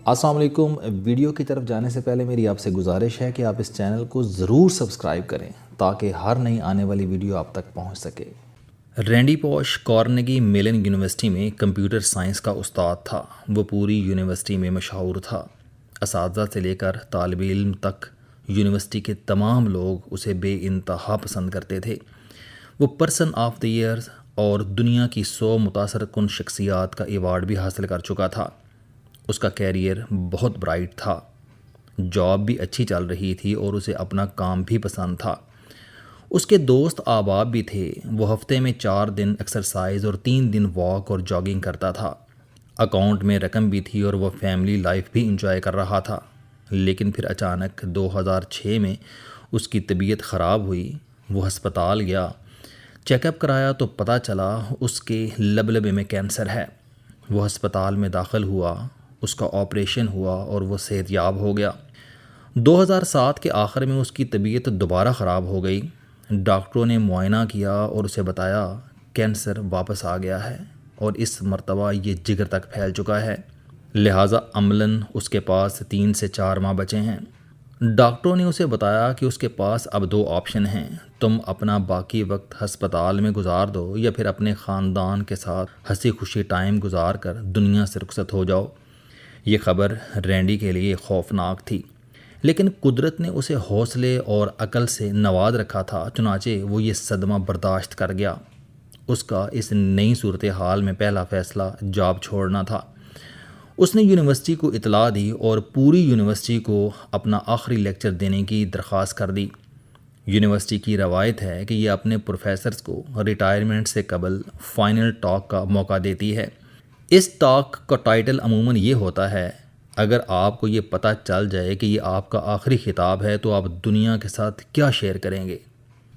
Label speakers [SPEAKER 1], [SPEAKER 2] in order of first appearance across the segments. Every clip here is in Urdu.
[SPEAKER 1] السلام علیکم۔ ویڈیو کی طرف جانے سے پہلے میری آپ سے گزارش ہے کہ آپ اس چینل کو ضرور سبسکرائب کریں تاکہ ہر نئی آنے والی ویڈیو آپ تک پہنچ سکے۔ رینڈی پوش کارنگی میلن یونیورسٹی میں کمپیوٹر سائنس کا استاد تھا۔ وہ پوری یونیورسٹی میں مشہور تھا۔ اساتذہ سے لے کر طالب علم تک یونیورسٹی کے تمام لوگ اسے بے انتہا پسند کرتے تھے۔ وہ پرسن آف دی ایئر اور دنیا کی 100 متاثر کن شخصیات کا ایوارڈ بھی حاصل کر چکا تھا۔ اس کا کیریئر بہت برائٹ تھا، جاب بھی اچھی چل رہی تھی اور اسے اپنا کام بھی پسند تھا۔ اس کے دوست احباب بھی تھے۔ وہ ہفتے میں 4 دن ایکسرسائز اور 3 دن واک اور جاگنگ کرتا تھا۔ اکاؤنٹ میں رقم بھی تھی اور وہ فیملی لائف بھی انجوائے کر رہا تھا۔ لیکن پھر اچانک 2006 میں اس کی طبیعت خراب ہوئی۔ وہ ہسپتال گیا، چیک اپ کرایا تو پتہ چلا اس کے لبلبے میں کینسر ہے۔ وہ ہسپتال میں داخل ہوا، اس کا آپریشن ہوا اور وہ صحت یاب ہو گیا۔ 2007 کے آخر میں اس کی طبیعت دوبارہ خراب ہو گئی۔ ڈاکٹروں نے معائنہ کیا اور اسے بتایا کینسر واپس آ گیا ہے اور اس مرتبہ یہ جگر تک پھیل چکا ہے، لہٰذا عملاً اس کے پاس 3 سے 4 ماہ بچے ہیں۔ ڈاکٹروں نے اسے بتایا کہ اس کے پاس اب 2 آپشن ہیں، تم اپنا باقی وقت ہسپتال میں گزار دو یا پھر اپنے خاندان کے ساتھ ہنسی خوشی ٹائم گزار کر دنیا سے رخصت ہو جاؤ۔ یہ خبر رینڈی کے لیے خوفناک تھی، لیکن قدرت نے اسے حوصلے اور عقل سے نواز رکھا تھا، چنانچہ وہ یہ صدمہ برداشت کر گیا۔ اس کا اس نئی صورتحال میں پہلا فیصلہ جاب چھوڑنا تھا۔ اس نے یونیورسٹی کو اطلاع دی اور پوری یونیورسٹی کو اپنا آخری لیکچر دینے کی درخواست کر دی۔ یونیورسٹی کی روایت ہے کہ یہ اپنے پروفیسرز کو ریٹائرمنٹ سے قبل فائنل ٹاک کا موقع دیتی ہے۔ اس ٹاک کا ٹائٹل عموماً یہ ہوتا ہے، اگر آپ کو یہ پتہ چل جائے کہ یہ آپ کا آخری خطاب ہے تو آپ دنیا کے ساتھ کیا شیئر کریں گے۔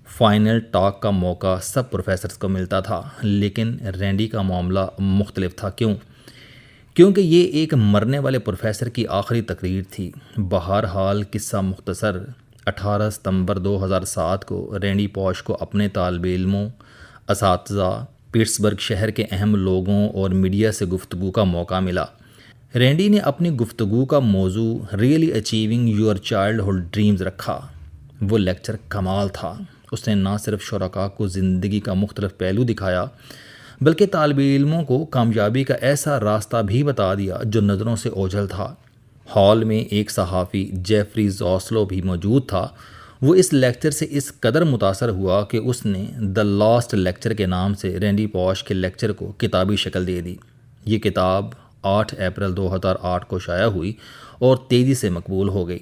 [SPEAKER 1] فائنل ٹاک کا موقع سب پروفیسرز کو ملتا تھا، لیکن رینڈی کا معاملہ مختلف تھا۔ کیونکہ یہ ایک مرنے والے پروفیسر کی آخری تقریر تھی۔ بہرحال قصہ مختصر، 18 ستمبر 2007 کو رینڈی پوش کو اپنے طالب علموں، اساتذہ، پیٹسبرگ شہر کے اہم لوگوں اور میڈیا سے گفتگو کا موقع ملا۔ رینڈی نے اپنی گفتگو کا موضوع really achieving your childhood dreams رکھا۔ وہ لیکچر کمال تھا۔ اس نے نہ صرف شرکاء کو زندگی کا مختلف پہلو دکھایا بلکہ طالب علموں کو کامیابی کا ایسا راستہ بھی بتا دیا جو نظروں سے اوجھل تھا۔ ہال میں ایک صحافی جیفری زاسلو بھی موجود تھا۔ وہ اس لیکچر سے اس قدر متاثر ہوا کہ اس نے دی لاسٹ لیکچر کے نام سے رینڈی پوش کے لیکچر کو کتابی شکل دے دی۔ یہ کتاب 8 اپریل 2008 کو شائع ہوئی اور تیزی سے مقبول ہو گئی۔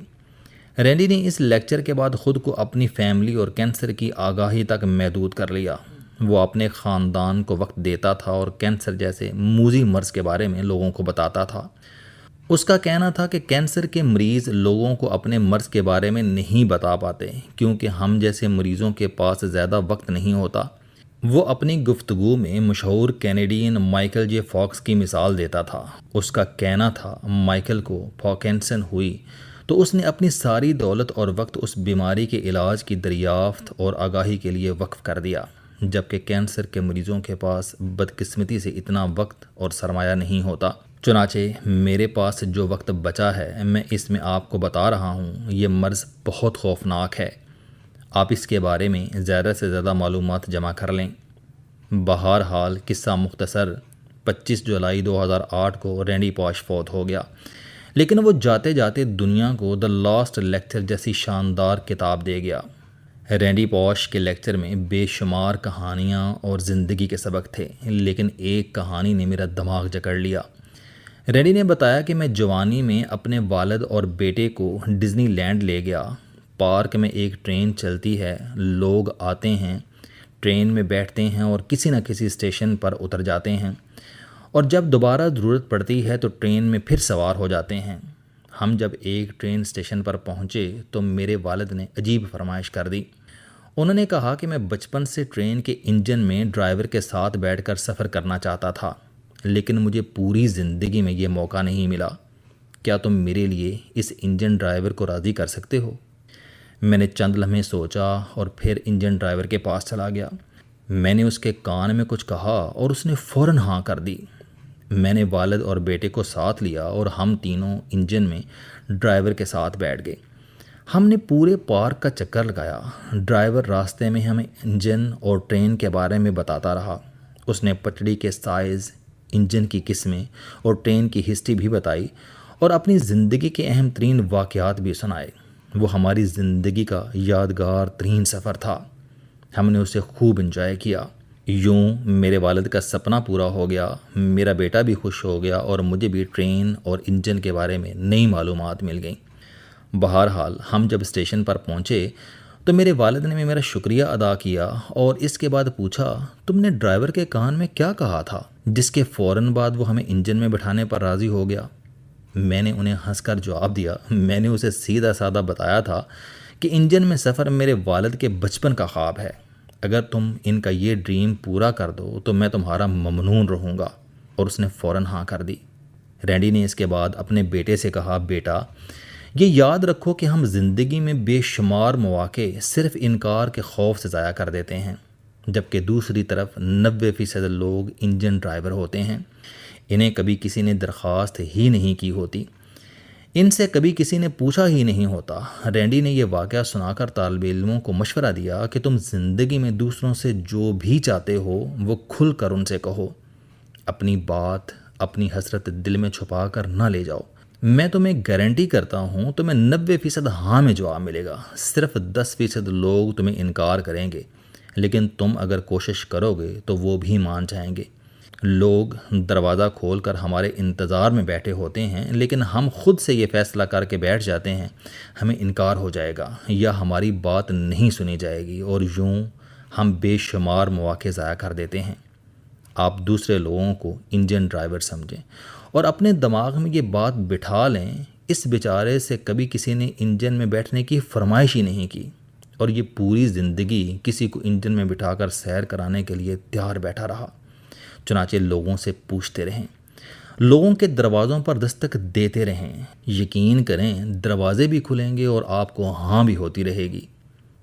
[SPEAKER 1] رینڈی نے اس لیکچر کے بعد خود کو اپنی فیملی اور کینسر کی آگاہی تک محدود کر لیا۔ وہ اپنے خاندان کو وقت دیتا تھا اور کینسر جیسے موذی مرض کے بارے میں لوگوں کو بتاتا تھا۔ اس کا کہنا تھا کہ کینسر کے مریض لوگوں کو اپنے مرض کے بارے میں نہیں بتا پاتے کیونکہ ہم جیسے مریضوں کے پاس زیادہ وقت نہیں ہوتا۔ وہ اپنی گفتگو میں مشہور کینیڈین مائیکل جے فاکس کی مثال دیتا تھا۔ اس کا کہنا تھا مائیکل کو پارکنسن ہوئی تو اس نے اپنی ساری دولت اور وقت اس بیماری کے علاج کی دریافت اور آگاہی کے لیے وقف کر دیا، جبکہ کینسر کے مریضوں کے پاس بدقسمتی سے اتنا وقت اور سرمایہ نہیں ہوتا۔ چنانچہ میرے پاس جو وقت بچا ہے میں اس میں آپ کو بتا رہا ہوں۔ یہ مرض بہت خوفناک ہے، آپ اس کے بارے میں زیادہ سے زیادہ معلومات جمع کر لیں۔ بہرحال قصہ مختصر، 25 جولائی 2008 کو رینڈی پوش فوت ہو گیا، لیکن وہ جاتے جاتے دنیا کو دی لاسٹ لیکچر جیسی شاندار کتاب دے گیا۔ رینڈی پوش کے لیکچر میں بے شمار کہانیاں اور زندگی کے سبق تھے، لیکن ایک کہانی نے میرا دماغ جکڑ لیا۔ رینڈی نے بتایا کہ میں جوانی میں اپنے والد اور بیٹے کو ڈزنی لینڈ لے گیا۔ پارک میں ایک ٹرین چلتی ہے، لوگ آتے ہیں، ٹرین میں بیٹھتے ہیں اور کسی نہ کسی اسٹیشن پر اتر جاتے ہیں، اور جب دوبارہ ضرورت پڑتی ہے تو ٹرین میں پھر سوار ہو جاتے ہیں۔ ہم جب ایک ٹرین اسٹیشن پر پہنچے تو میرے والد نے عجیب فرمائش کر دی۔ انہوں نے کہا کہ میں بچپن سے ٹرین کے انجن میں ڈرائیور کے ساتھ بیٹھ کر سفر کرنا چاہتا تھا، لیکن مجھے پوری زندگی میں یہ موقع نہیں ملا۔ کیا تم میرے لیے اس انجن ڈرائیور کو راضی کر سکتے ہو؟ میں نے چند لمحے سوچا اور پھر انجن ڈرائیور کے پاس چلا گیا۔ میں نے اس کے کان میں کچھ کہا اور اس نے فوراً ہاں کر دی۔ میں نے والد اور بیٹے کو ساتھ لیا اور ہم تینوں انجن میں ڈرائیور کے ساتھ بیٹھ گئے۔ ہم نے پورے پارک کا چکر لگایا۔ ڈرائیور راستے میں ہمیں انجن اور ٹرین کے بارے میں بتاتا رہا۔ اس نے پٹڑی کے سائز، انجن کی قسمیں اور ٹرین کی ہسٹری بھی بتائی اور اپنی زندگی کے اہم ترین واقعات بھی سنائے۔ وہ ہماری زندگی کا یادگار ترین سفر تھا۔ ہم نے اسے خوب انجوائے کیا۔ یوں میرے والد کا سپنا پورا ہو گیا، میرا بیٹا بھی خوش ہو گیا اور مجھے بھی ٹرین اور انجن کے بارے میں نئی معلومات مل گئیں۔ بہرحال ہم جب اسٹیشن پر پہنچے تو میرے والد نے میرا شکریہ ادا کیا اور اس کے بعد پوچھا، تم نے ڈرائیور کے کان میں کیا کہا تھا؟ جس کے فوراً بعد وہ ہمیں انجن میں بٹھانے پر راضی ہو گیا۔ میں نے انہیں ہنس کر جواب دیا، میں نے اسے سیدھا سادہ بتایا تھا کہ انجن میں سفر میرے والد کے بچپن کا خواب ہے۔ اگر تم ان کا یہ ڈریم پورا کر دو تو میں تمہارا ممنون رہوں گا، اور اس نے فوراً ہاں کر دی۔ رینڈی نے اس کے بعد اپنے بیٹے سے کہا، بیٹا یہ یاد رکھو کہ ہم زندگی میں بے شمار مواقع صرف انکار کے خوف سے ضائع کر دیتے ہیں، جبکہ دوسری طرف 90% لوگ انجن ڈرائیور ہوتے ہیں۔ انہیں کبھی کسی نے درخواست ہی نہیں کی ہوتی، ان سے کبھی کسی نے پوچھا ہی نہیں ہوتا۔ رینڈی نے یہ واقعہ سنا کر طالب علموں کو مشورہ دیا کہ تم زندگی میں دوسروں سے جو بھی چاہتے ہو وہ کھل کر ان سے کہو، اپنی بات، اپنی حسرت دل میں چھپا کر نہ لے جاؤ۔ میں تمہیں گارنٹی کرتا ہوں تمہیں 90% ہاں میں جواب ملے گا، صرف 10% لوگ تمہیں انکار کریں گے، لیکن تم اگر کوشش کرو گے تو وہ بھی مان جائیں گے۔ لوگ دروازہ کھول کر ہمارے انتظار میں بیٹھے ہوتے ہیں، لیکن ہم خود سے یہ فیصلہ کر کے بیٹھ جاتے ہیں ہمیں انکار ہو جائے گا یا ہماری بات نہیں سنی جائے گی، اور یوں ہم بے شمار مواقع ضائع کر دیتے ہیں۔ آپ دوسرے لوگوں کو انجن ڈرائیور سمجھیں اور اپنے دماغ میں یہ بات بٹھا لیں، اس بیچارے سے کبھی کسی نے انجن میں بیٹھنے کی فرمائش ہی نہیں کی، اور یہ پوری زندگی کسی کو انجن میں بٹھا کر سیر کرانے کے لیے تیار بیٹھا رہا۔ چنانچہ لوگوں سے پوچھتے رہیں، لوگوں کے دروازوں پر دستک دیتے رہیں، یقین کریں دروازے بھی کھلیں گے اور آپ کو ہاں بھی ہوتی رہے گی۔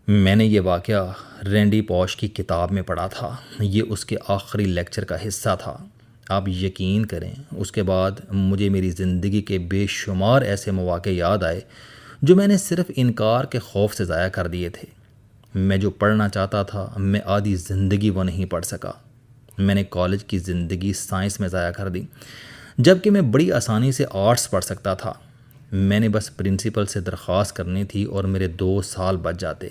[SPEAKER 1] میں نے یہ واقعہ رینڈی پوش کی کتاب میں پڑھا تھا، یہ اس کے آخری لیکچر کا حصہ تھا۔ آپ یقین کریں اس کے بعد مجھے میری زندگی کے بے شمار ایسے مواقع یاد آئے جو میں نے صرف انکار کے خوف سے ضائع کر دیے تھے۔ میں جو پڑھنا چاہتا تھا میں آدھی زندگی وہ نہیں پڑھ سکا۔ میں نے کالج کی زندگی سائنس میں ضائع کر دی، جبکہ میں بڑی آسانی سے آرٹس پڑھ سکتا تھا۔ میں نے بس پرنسپل سے درخواست کرنی تھی اور میرے 2 سال بچ جاتے،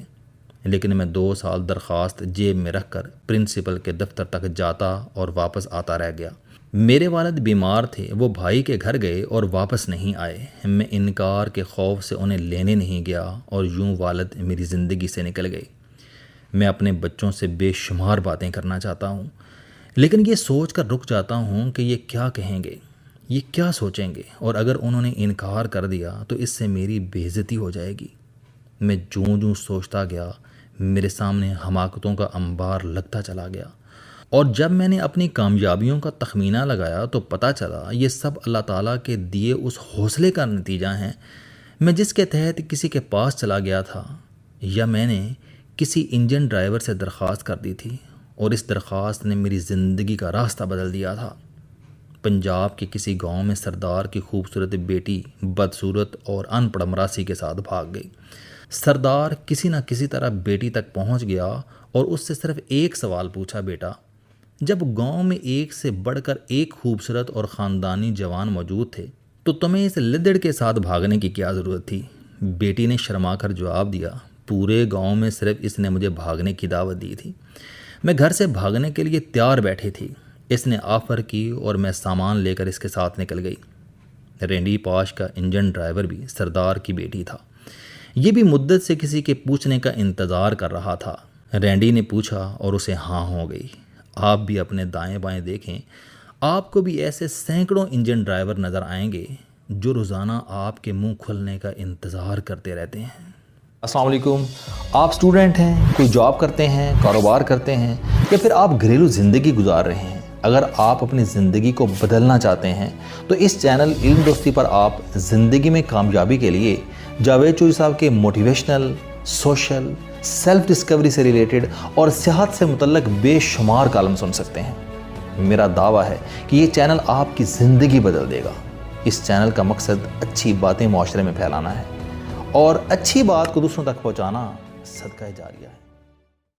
[SPEAKER 1] لیکن میں 2 سال درخواست جیب میں رکھ کر پرنسپل کے دفتر تک جاتا اور واپس آتا رہ گیا۔ میرے والد بیمار تھے، وہ بھائی کے گھر گئے اور واپس نہیں آئے۔ میں انکار کے خوف سے انہیں لینے نہیں گیا اور یوں والد میری زندگی سے نکل گئے۔ میں اپنے بچوں سے بے شمار باتیں کرنا چاہتا ہوں، لیکن یہ سوچ کر رک جاتا ہوں کہ یہ کیا کہیں گے، یہ کیا سوچیں گے، اور اگر انہوں نے انکار کر دیا تو اس سے میری بے عزتی ہو جائے گی۔ میں جوں سوچتا گیا میرے سامنے حماقتوں کا انبار لگتا چلا گیا، اور جب میں نے اپنی کامیابیوں کا تخمینہ لگایا تو پتہ چلا یہ سب اللہ تعالیٰ کے دیے اس حوصلے کا نتیجہ ہیں میں جس کے تحت کسی کے پاس چلا گیا تھا، یا میں نے کسی انجن ڈرائیور سے درخواست کر دی تھی اور اس درخواست نے میری زندگی کا راستہ بدل دیا تھا۔ پنجاب کے کسی گاؤں میں سردار کی خوبصورت بیٹی بدصورت اور ان پڑھ مراسی کے ساتھ بھاگ گئی۔ سردار کسی نہ کسی طرح بیٹی تک پہنچ گیا اور اس سے صرف ایک سوال پوچھا، بیٹا جب گاؤں میں ایک سے بڑھ کر ایک خوبصورت اور خاندانی جوان موجود تھے تو تمہیں اس لدڑ کے ساتھ بھاگنے کی کیا ضرورت تھی؟ بیٹی نے شرما کر جواب دیا، پورے گاؤں میں صرف اس نے مجھے بھاگنے کی دعوت دی تھی، میں گھر سے بھاگنے کے لیے تیار بیٹھی تھی، اس نے آفر کی اور میں سامان لے کر اس کے ساتھ نکل گئی۔ رینڈی پوش کا انجن ڈرائیور بھی سردار کی بیٹی تھا، یہ بھی مدت سے کسی کے پوچھنے کا انتظار کر رہا تھا۔ رینڈی نے پوچھا اور اسے ہاں ہو گئی۔ آپ بھی اپنے دائیں بائیں دیکھیں، آپ کو بھی ایسے سینکڑوں انجن ڈرائیور نظر آئیں گے جو روزانہ آپ کے منہ کھلنے کا انتظار کرتے رہتے ہیں۔
[SPEAKER 2] السلام علیکم، آپ اسٹوڈنٹ ہیں، کوئی جاب کرتے ہیں، کاروبار کرتے ہیں، یا پھر آپ گھریلو زندگی گزار رہے ہیں۔ اگر آپ اپنی زندگی کو بدلنا چاہتے ہیں تو اس چینل علم دوستی پر آپ زندگی میں کامیابی کے لیے جاوید چوہی صاحب کے موٹیویشنل، سوشل، سیلف ڈسکوری سے ریلیٹڈ اور صحت سے متعلق بے شمار کالم سن سکتے ہیں۔ میرا دعویٰ ہے کہ یہ چینل آپ کی زندگی بدل دے گا۔ اس چینل کا مقصد اچھی باتیں معاشرے میں پھیلانا ہے اور اچھی بات کو دوسروں تک پہنچانا صدقہ جاریہ ہے۔